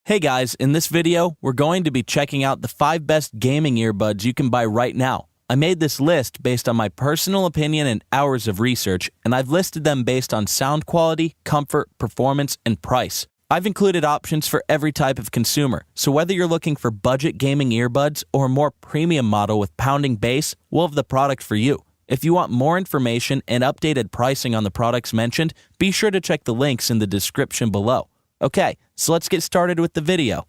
Hey guys, in this video, we're going to be checking out the 5 best gaming earbuds you can buy right now. I made this list based on my personal opinion and hours of research, and I've listed them based on sound quality, comfort, performance, and price. I've included options for every type of consumer, so whether you're looking for budget gaming earbuds or a more premium model with pounding bass, we'll have the product for you. If you want more information and updated pricing on the products mentioned, be sure to check the links in the description below. Okay, so let's get started with the video.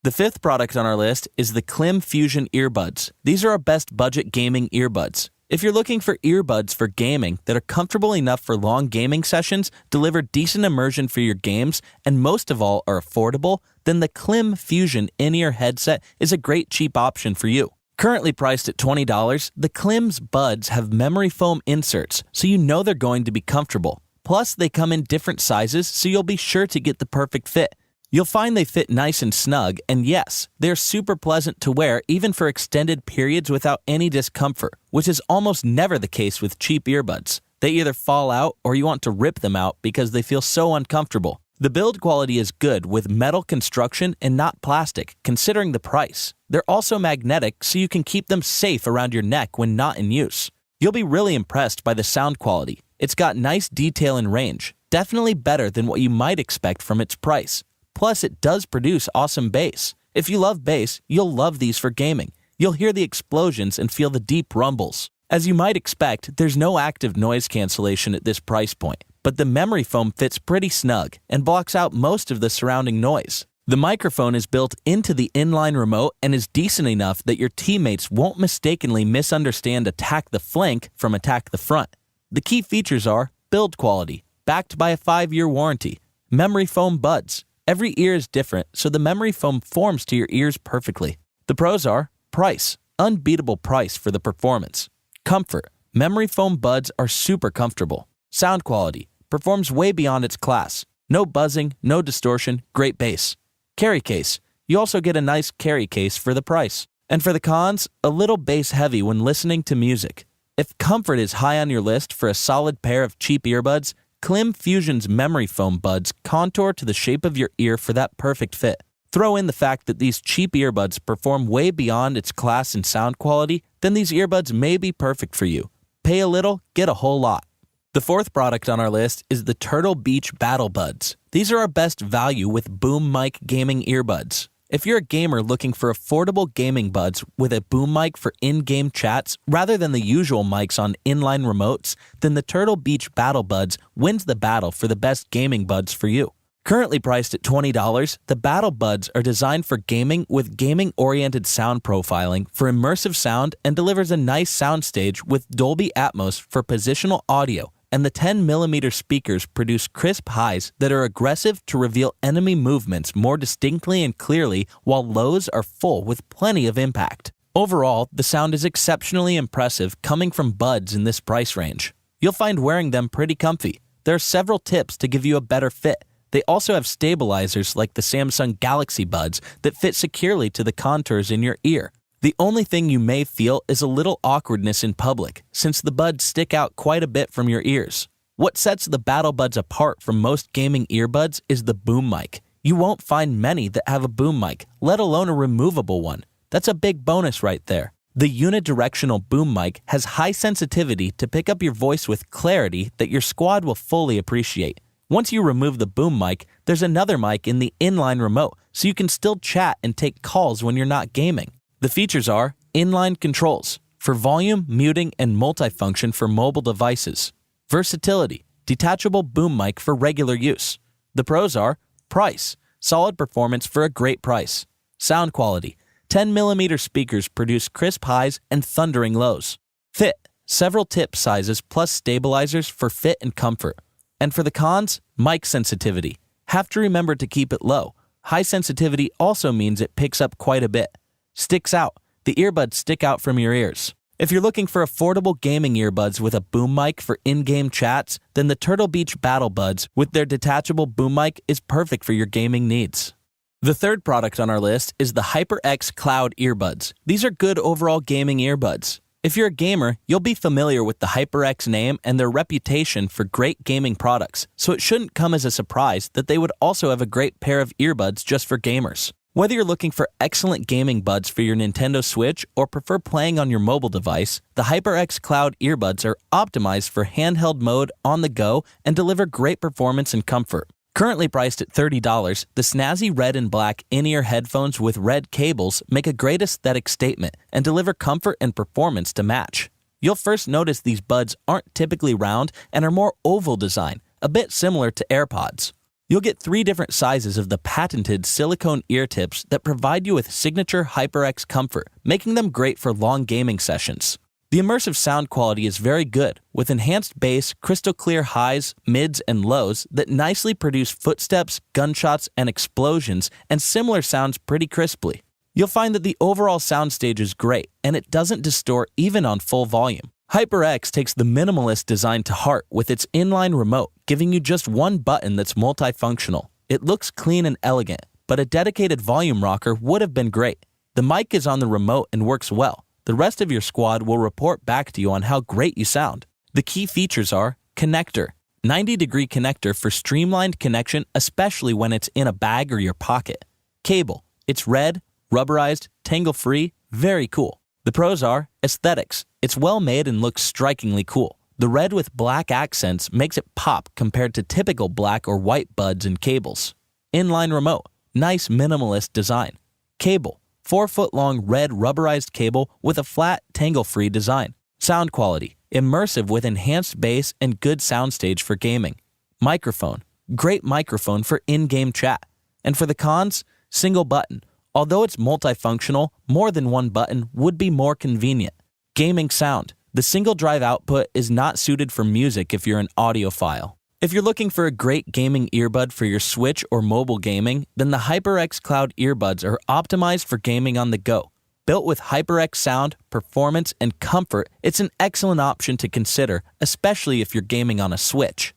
The 5th product on our list is the Klim Fusion Earbuds. These are our best budget gaming earbuds. If you're looking for earbuds for gaming that are comfortable enough for long gaming sessions, deliver decent immersion for your games, and most of all are affordable, then the Klim Fusion in-ear headset is a great cheap option for you. Currently priced at $20, the Klim's buds have memory foam inserts, so you know they're going to be comfortable. Plus, they come in different sizes, so you'll be sure to get the perfect fit. You'll find they fit nice and snug, and yes, they're super pleasant to wear even for extended periods without any discomfort, which is almost never the case with cheap earbuds. They either fall out or you want to rip them out because they feel so uncomfortable. The build quality is good with metal construction and not plastic, considering the price. They're also magnetic, so you can keep them safe around your neck when not in use. You'll be really impressed by the sound quality. It's got nice detail and range, definitely better than what you might expect from its price. Plus, it does produce awesome bass. If you love bass, you'll love these for gaming. You'll hear the explosions and feel the deep rumbles. As you might expect, there's no active noise cancellation at this price point, but the memory foam fits pretty snug and blocks out most of the surrounding noise. The microphone is built into the inline remote and is decent enough that your teammates won't mistakenly misunderstand attack the flank from attack the front. The key features are build quality, backed by a 5-year warranty, memory foam buds. Every ear is different, so the memory foam forms to your ears perfectly. The pros are price, unbeatable price for the performance. Comfort, memory foam buds are super comfortable. Sound quality, performs way beyond its class. No buzzing, no distortion, great bass. Carry case, you also get a nice carry case for the price. And for the cons, a little bass heavy when listening to music. If comfort is high on your list for a solid pair of cheap earbuds, Klim Fusion's memory foam buds contour to the shape of your ear for that perfect fit. Throw in the fact that these cheap earbuds perform way beyond its class in sound quality, then these earbuds may be perfect for you. Pay a little, get a whole lot. The 4th product on our list is the Turtle Beach Battle Buds. These are our best value with boom mic gaming earbuds. If you're a gamer looking for affordable gaming buds with a boom mic for in-game chats rather than the usual mics on inline remotes, then the Turtle Beach Battle Buds wins the battle for the best gaming buds for you. Currently priced at $20, the Battle Buds are designed for gaming with gaming-oriented sound profiling for immersive sound and delivers a nice soundstage with Dolby Atmos for positional audio, and the 10mm speakers produce crisp highs that are aggressive to reveal enemy movements more distinctly and clearly, while lows are full with plenty of impact. Overall, the sound is exceptionally impressive coming from buds in this price range. You'll find wearing them pretty comfy. There are several tips to give you a better fit. They also have stabilizers like the Samsung Galaxy Buds that fit securely to the contours in your ear. The only thing you may feel is a little awkwardness in public, since the buds stick out quite a bit from your ears. What sets the Battle Buds apart from most gaming earbuds is the boom mic. You won't find many that have a boom mic, let alone a removable one. That's a big bonus right there. The unidirectional boom mic has high sensitivity to pick up your voice with clarity that your squad will fully appreciate. Once you remove the boom mic, there's another mic in the inline remote, so you can still chat and take calls when you're not gaming. The features are inline controls for volume, muting, and multifunction for mobile devices. Versatility, detachable boom mic for regular use. The pros are price, solid performance for a great price. Sound quality, 10mm speakers produce crisp highs and thundering lows. Fit, several tip sizes plus stabilizers for fit and comfort. And for the cons, mic sensitivity. Have to remember to keep it low. High sensitivity also means it picks up quite a bit. Sticks out. The earbuds stick out from your ears. If you're looking for affordable gaming earbuds with a boom mic for in-game chats, then the Turtle Beach Battle Buds with their detachable boom mic is perfect for your gaming needs. The 3rd product on our list is the HyperX Cloud Earbuds. These are good overall gaming earbuds. If you're a gamer, you'll be familiar with the HyperX name and their reputation for great gaming products, so it shouldn't come as a surprise that they would also have a great pair of earbuds just for gamers. Whether you're looking for excellent gaming buds for your Nintendo Switch or prefer playing on your mobile device, the HyperX Cloud earbuds are optimized for handheld mode on the go and deliver great performance and comfort. Currently priced at $30, the snazzy red and black in-ear headphones with red cables make a great aesthetic statement and deliver comfort and performance to match. You'll first notice these buds aren't typically round and are more oval design, a bit similar to AirPods. You'll get 3 different sizes of the patented silicone ear tips that provide you with signature HyperX comfort, making them great for long gaming sessions. The immersive sound quality is very good, with enhanced bass, crystal clear highs, mids, and lows that nicely produce footsteps, gunshots, and explosions, and similar sounds pretty crisply. You'll find that the overall soundstage is great, and it doesn't distort even on full volume. HyperX takes the minimalist design to heart with its inline remote, giving you just one button that's multifunctional. It looks clean and elegant, but a dedicated volume rocker would have been great. The mic is on the remote and works well. The rest of your squad will report back to you on how great you sound. The key features are connector, 90-degree connector for streamlined connection, especially when it's in a bag or your pocket. Cable, it's red, rubberized, tangle-free, very cool. The pros are aesthetics. It's well made and looks strikingly cool. The red with black accents makes it pop compared to typical black or white buds and cables. Inline remote, nice minimalist design. Cable, 4-foot-long red rubberized cable with a flat, tangle-free design. Sound quality, immersive with enhanced bass and good soundstage for gaming. Microphone, great microphone for in-game chat. And for the cons, single button. Although it's multifunctional, more than one button would be more convenient. Gaming sound. The single drive output is not suited for music if you're an audiophile. If you're looking for a great gaming earbud for your Switch or mobile gaming, then the HyperX Cloud earbuds are optimized for gaming on the go. Built with HyperX sound, performance, and comfort, it's an excellent option to consider, especially if you're gaming on a Switch.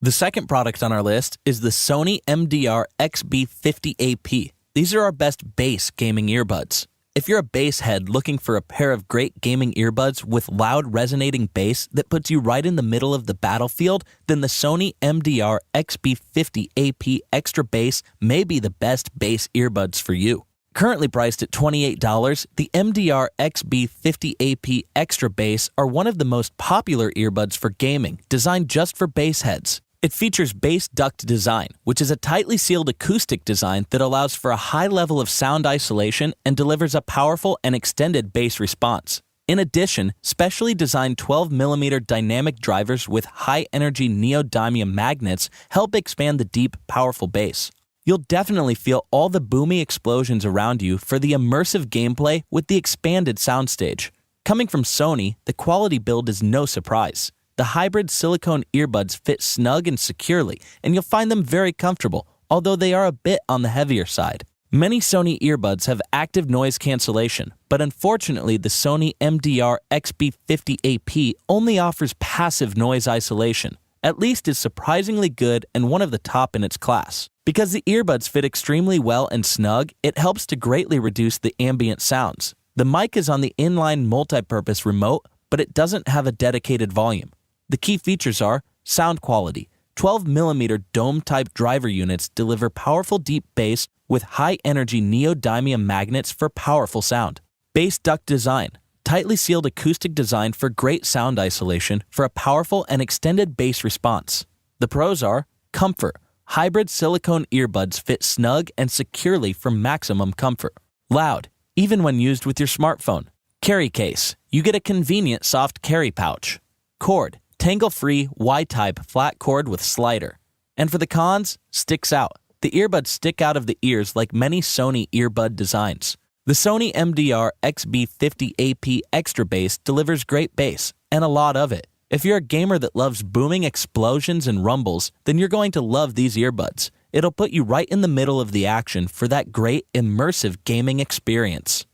The second product on our list is the Sony MDRXB5OAP. These are our best bass gaming earbuds. If you're a bass head looking for a pair of great gaming earbuds with loud resonating bass that puts you right in the middle of the battlefield, then the Sony MDRXB5OAP Extra Bass may be the best bass earbuds for you. Currently priced at $28, the MDRXB5OAP Extra Bass are one of the most popular earbuds for gaming, designed just for bass heads. It features bass duct design, which is a tightly sealed acoustic design that allows for a high level of sound isolation and delivers a powerful and extended bass response. In addition, specially designed 12mm dynamic drivers with high-energy neodymium magnets help expand the deep, powerful bass. You'll definitely feel all the boomy explosions around you for the immersive gameplay with the expanded soundstage. Coming from Sony, the quality build is no surprise. The hybrid silicone earbuds fit snug and securely, and you'll find them very comfortable, although they are a bit on the heavier side. Many Sony earbuds have active noise cancellation, but unfortunately the Sony MDRXB5OAP only offers passive noise isolation. At least is surprisingly good and one of the top in its class. Because the earbuds fit extremely well and snug, it helps to greatly reduce the ambient sounds. The mic is on the inline multi-purpose remote, but it doesn't have a dedicated volume. The key features are sound quality. 12mm dome-type driver units deliver powerful deep bass with high-energy neodymium magnets for powerful sound. Bass duct design. Tightly sealed acoustic design for great sound isolation for a powerful and extended bass response. The pros are comfort. Hybrid silicone earbuds fit snug and securely for maximum comfort. Loud, even when used with your smartphone. Carry case. You get a convenient soft carry pouch. Cord. Tangle-free Y-type flat cord with slider. And for the cons, sticks out. The earbuds stick out of the ears like many Sony earbud designs. The Sony MDRXB5OAP Extra Bass delivers great bass, and a lot of it. If you're a gamer that loves booming explosions and rumbles, then you're going to love these earbuds. It'll put you right in the middle of the action for that great immersive gaming experience.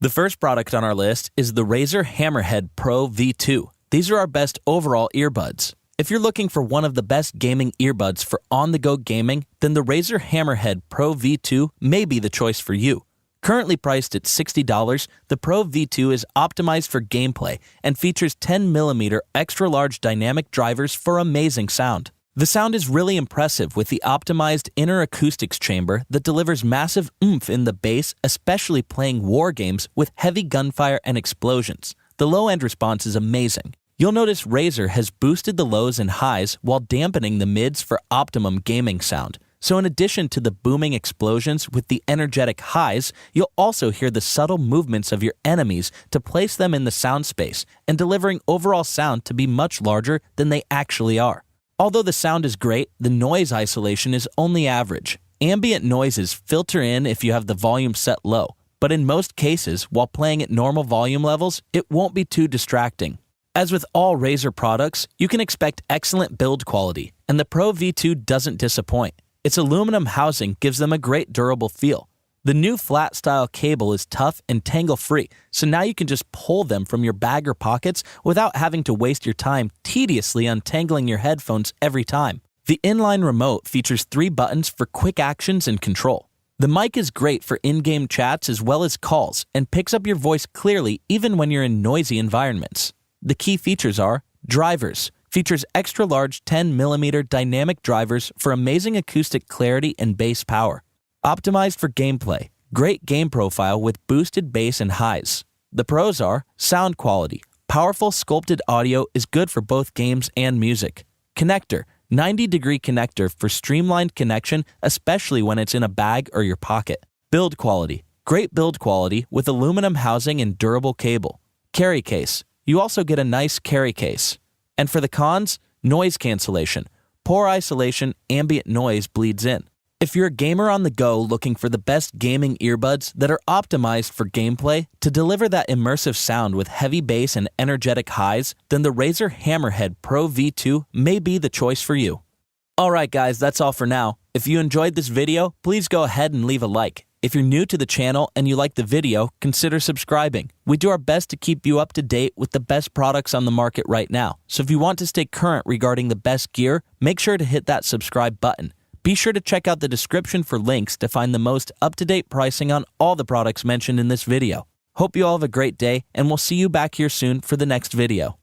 The first product on our list is the Razer Hammerhead Pro V2. These are our best overall earbuds. If you're looking for one of the best gaming earbuds for on-the-go gaming, then the Razer Hammerhead Pro V2 may be the choice for you. Currently priced at $60, the Pro V2 is optimized for gameplay and features 10mm extra-large dynamic drivers for amazing sound. The sound is really impressive with the optimized inner acoustics chamber that delivers massive oomph in the bass, especially playing war games with heavy gunfire and explosions. The low-end response is amazing. You'll notice Razer has boosted the lows and highs while dampening the mids for optimum gaming sound. So in addition to the booming explosions with the energetic highs, you'll also hear the subtle movements of your enemies to place them in the sound space and delivering overall sound to be much larger than they actually are. Although the sound is great, the noise isolation is only average. Ambient noises filter in if you have the volume set low, but in most cases, while playing at normal volume levels, it won't be too distracting. As with all Razer products, you can expect excellent build quality, and the Pro V2 doesn't disappoint. Its aluminum housing gives them a great durable feel. The new flat-style cable is tough and tangle-free, so now you can just pull them from your bag or pockets without having to waste your time tediously untangling your headphones every time. The inline remote features 3 buttons for quick actions and control. The mic is great for in-game chats as well as calls and picks up your voice clearly even when you're in noisy environments. The key features are drivers. Features extra-large 10mm dynamic drivers for amazing acoustic clarity and bass power. Optimized for gameplay. Great game profile with boosted bass and highs. The pros are sound quality. Powerful sculpted audio is good for both games and music. Connector. 90-degree connector for streamlined connection, especially when it's in a bag or your pocket. Build quality. Great build quality with aluminum housing and durable cable. Carry case. You also get a nice carry case. And for the cons, noise cancellation. Poor isolation, ambient noise bleeds in. If you're a gamer on the go looking for the best gaming earbuds that are optimized for gameplay to deliver that immersive sound with heavy bass and energetic highs, then the Razer Hammerhead Pro V2 may be the choice for you. Alright guys, that's all for now. If you enjoyed this video, please go ahead and leave a like. If you're new to the channel and you like the video, consider subscribing. We do our best to keep you up to date with the best products on the market right now. So if you want to stay current regarding the best gear, make sure to hit that subscribe button. Be sure to check out the description for links to find the most up-to-date pricing on all the products mentioned in this video. Hope you all have a great day, and we'll see you back here soon for the next video.